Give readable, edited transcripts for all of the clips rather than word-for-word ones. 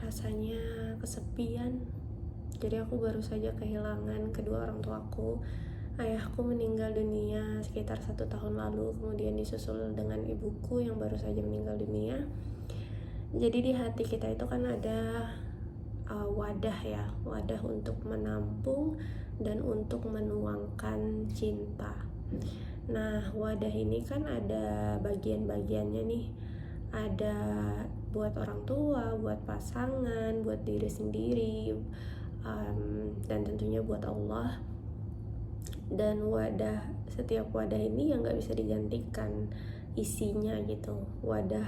rasanya kesepian. Jadi aku baru saja kehilangan kedua orang tuaku. Ayahku meninggal dunia sekitar 1 tahun lalu, kemudian disusul dengan ibuku yang baru saja meninggal dunia. Jadi di hati kita itu kan ada wadah untuk menampung dan untuk menuangkan cinta. Nah, wadah ini kan ada bagian-bagiannya nih. Ada buat orang tua, buat pasangan, buat diri sendiri, dan tentunya buat Allah. Dan setiap wadah ini yang gak bisa digantikan isinya gitu. Wadah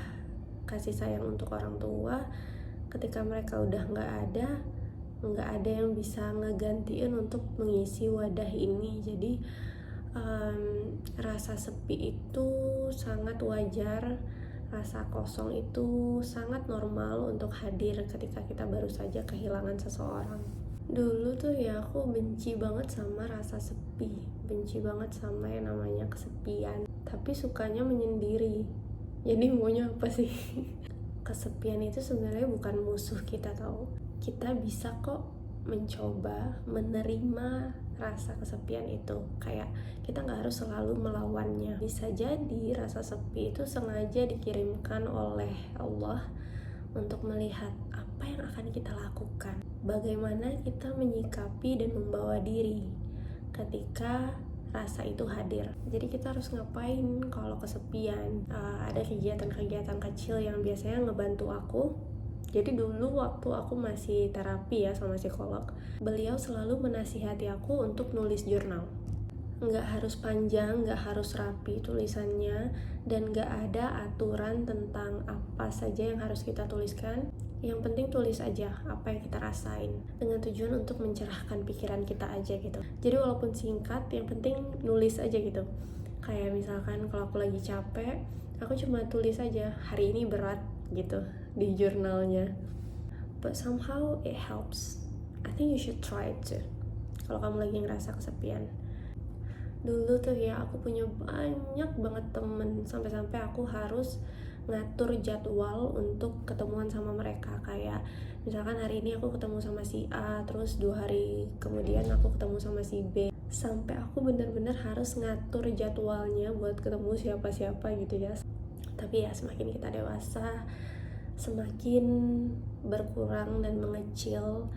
kasih sayang untuk orang tua, ketika mereka udah gak ada yang bisa ngegantiin untuk mengisi wadah ini. Jadi rasa sepi itu sangat wajar, rasa kosong itu sangat normal untuk hadir ketika kita baru saja kehilangan seseorang. Dulu tuh ya aku benci banget sama rasa sepi, benci banget sama yang namanya kesepian, tapi sukanya menyendiri. Jadi maunya apa sih? Kesepian itu sebenarnya bukan musuh kita, tau. Kita bisa kok mencoba menerima rasa kesepian itu. Kayak kita gak harus selalu melawannya. Bisa jadi rasa sepi itu sengaja dikirimkan oleh Allah untuk melihat apa yang akan kita lakukan, bagaimana kita menyikapi dan membawa diri ketika rasa itu hadir. Jadi kita harus ngapain kalau kesepian? Ada kegiatan-kegiatan kecil yang biasanya ngebantu aku. Jadi dulu waktu aku masih terapi ya sama psikolog, beliau selalu menasihati aku untuk nulis jurnal. Nggak harus panjang, nggak harus rapi tulisannya, dan nggak ada aturan tentang apa saja yang harus kita tuliskan. Yang penting tulis aja apa yang kita rasain, dengan tujuan untuk mencerahkan pikiran kita aja gitu. Jadi walaupun singkat, yang penting nulis aja gitu. Kayak misalkan kalau aku lagi capek, aku cuma tulis aja hari ini berat gitu di jurnalnya. But somehow it helps. I think you should try it too kalau kamu lagi ngerasa kesepian. Dulu tuh ya aku punya banyak banget temen, sampai-sampai aku harus ngatur jadwal untuk ketemuan sama mereka. Kayak misalkan hari ini aku ketemu sama si A, terus 2 hari kemudian aku ketemu sama si B, sampai aku benar-benar harus ngatur jadwalnya buat ketemu siapa-siapa gitu ya. Tapi ya semakin kita dewasa, semakin berkurang dan mengecil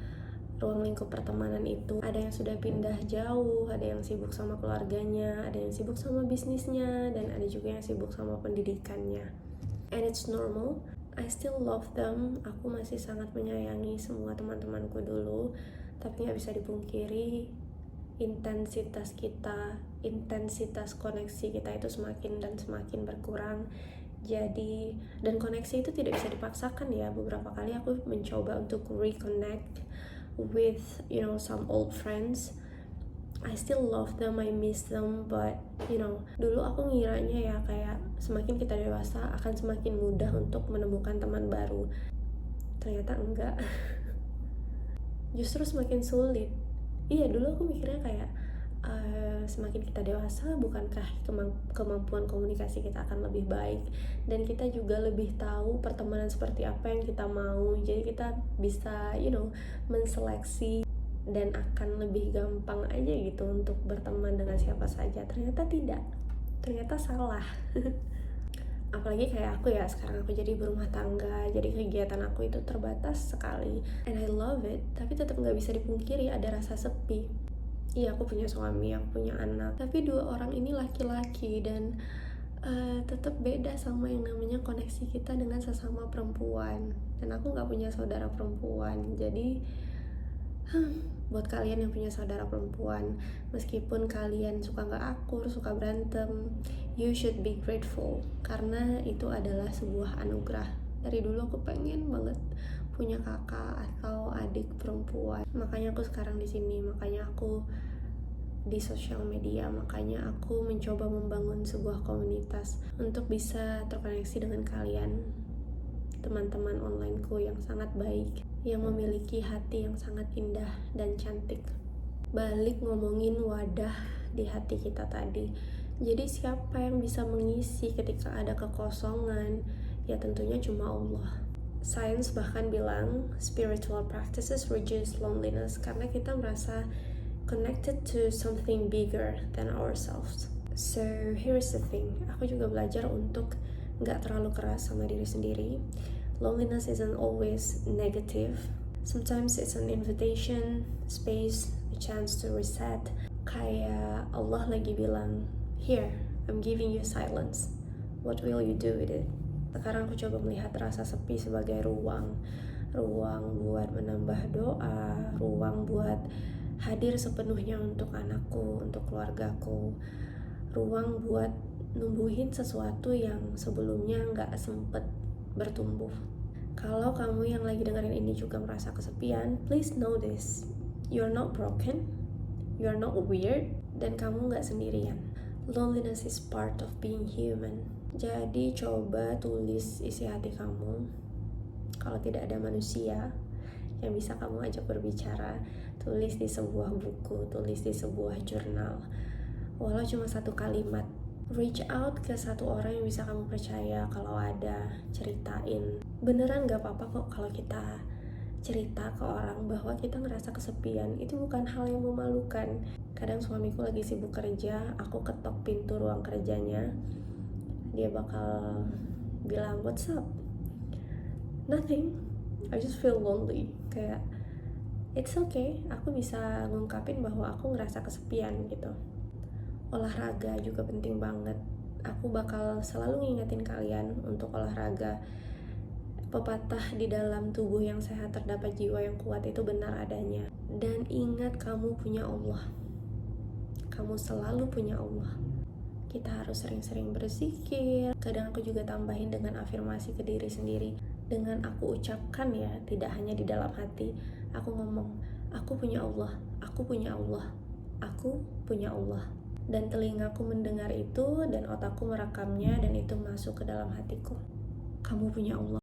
ruang lingkup pertemanan itu. Ada yang sudah pindah jauh, ada yang sibuk sama keluarganya, ada yang sibuk sama bisnisnya, dan ada juga yang sibuk sama pendidikannya. And it's normal. I still love them. Aku masih sangat menyayangi semua teman-temanku dulu, tapi gak bisa dipungkiri intensitas koneksi kita itu semakin dan semakin berkurang. Jadi, dan koneksi itu tidak bisa dipaksakan ya. Beberapa kali aku mencoba untuk reconnect with some old friends. I still love them, I miss them, but dulu aku ngiranya ya kayak semakin kita dewasa akan semakin mudah untuk menemukan teman baru. Ternyata enggak. Justru semakin sulit. Iya, dulu aku mikirnya kayak semakin kita dewasa, bukankah kemampuan komunikasi kita akan lebih baik, dan kita juga lebih tahu pertemanan seperti apa yang kita mau. Jadi kita bisa menseleksi dan akan lebih gampang aja gitu untuk berteman dengan siapa saja. Ternyata tidak, ternyata salah. Apalagi kayak aku ya, sekarang aku jadi berumah tangga, jadi kegiatan aku itu terbatas sekali, and I love it. Tapi tetap gak bisa dipungkiri ada rasa sepi. Iya, aku punya suami, aku punya anak, tapi 2 orang ini laki-laki, dan tetap beda sama yang namanya koneksi kita dengan sesama perempuan. Dan aku gak punya saudara perempuan. Jadi buat kalian yang punya saudara perempuan, meskipun kalian suka gak akur, suka berantem, you should be grateful, karena itu adalah sebuah anugerah. Dari dulu aku pengen banget punya kakak atau adik perempuan, makanya aku sekarang di sini, makanya aku di sosial media, makanya aku mencoba membangun sebuah komunitas untuk bisa terkoneksi dengan kalian, teman-teman onlineku yang sangat baik, yang memiliki hati yang sangat indah dan cantik. Balik ngomongin wadah di hati kita tadi, jadi siapa yang bisa mengisi ketika ada kekosongan? Ya tentunya cuma Allah. Science bahkan bilang spiritual practices reduce loneliness karena kita merasa connected to something bigger than ourselves. So here's the thing, aku juga belajar untuk gak terlalu keras sama diri sendiri. Loneliness isn't always negative. Sometimes it's an invitation, space, a chance to reset. Kayak Allah lagi bilang, here, I'm giving you silence. What will you do with it? Sekarang aku coba melihat rasa sepi sebagai ruang buat menambah doa, ruang buat hadir sepenuhnya untuk anakku, untuk keluargaku, ruang buat numbuhin sesuatu yang sebelumnya nggak sempet bertumbuh. Kalau kamu yang lagi dengerin ini juga merasa kesepian, please know this, you're not broken, you're not weird, dan kamu nggak sendirian. Loneliness is part of being human. Jadi coba tulis isi hati kamu. Kalau tidak ada manusia yang bisa kamu ajak berbicara, tulis di sebuah buku, tulis di sebuah jurnal. Walau cuma satu kalimat, reach out ke satu orang yang bisa kamu percaya. Kalau ada, ceritain. Beneran gak apa-apa kok kalau kita cerita ke orang bahwa kita ngerasa kesepian. Itu bukan hal yang memalukan. Kadang suamiku lagi sibuk kerja, aku ketok pintu ruang kerjanya, dia bakal bilang, what's up? Nothing, I just feel lonely. Kayak, it's okay, aku bisa ngungkapin bahwa aku ngerasa kesepian gitu. Olahraga juga penting banget. Aku bakal selalu ngingetin kalian untuk olahraga. Pepatah di dalam tubuh yang sehat terdapat jiwa yang kuat itu benar adanya. Dan ingat, kamu punya Allah. Kamu selalu punya Allah. Kita harus sering-sering berzikir. Kadang aku juga tambahin dengan afirmasi ke diri sendiri. Dengan aku ucapkan ya, tidak hanya di dalam hati. Aku ngomong, aku punya Allah, aku punya Allah, aku punya Allah. Dan telingaku mendengar itu, dan otakku merekamnya, dan itu masuk ke dalam hatiku. Kamu punya Allah.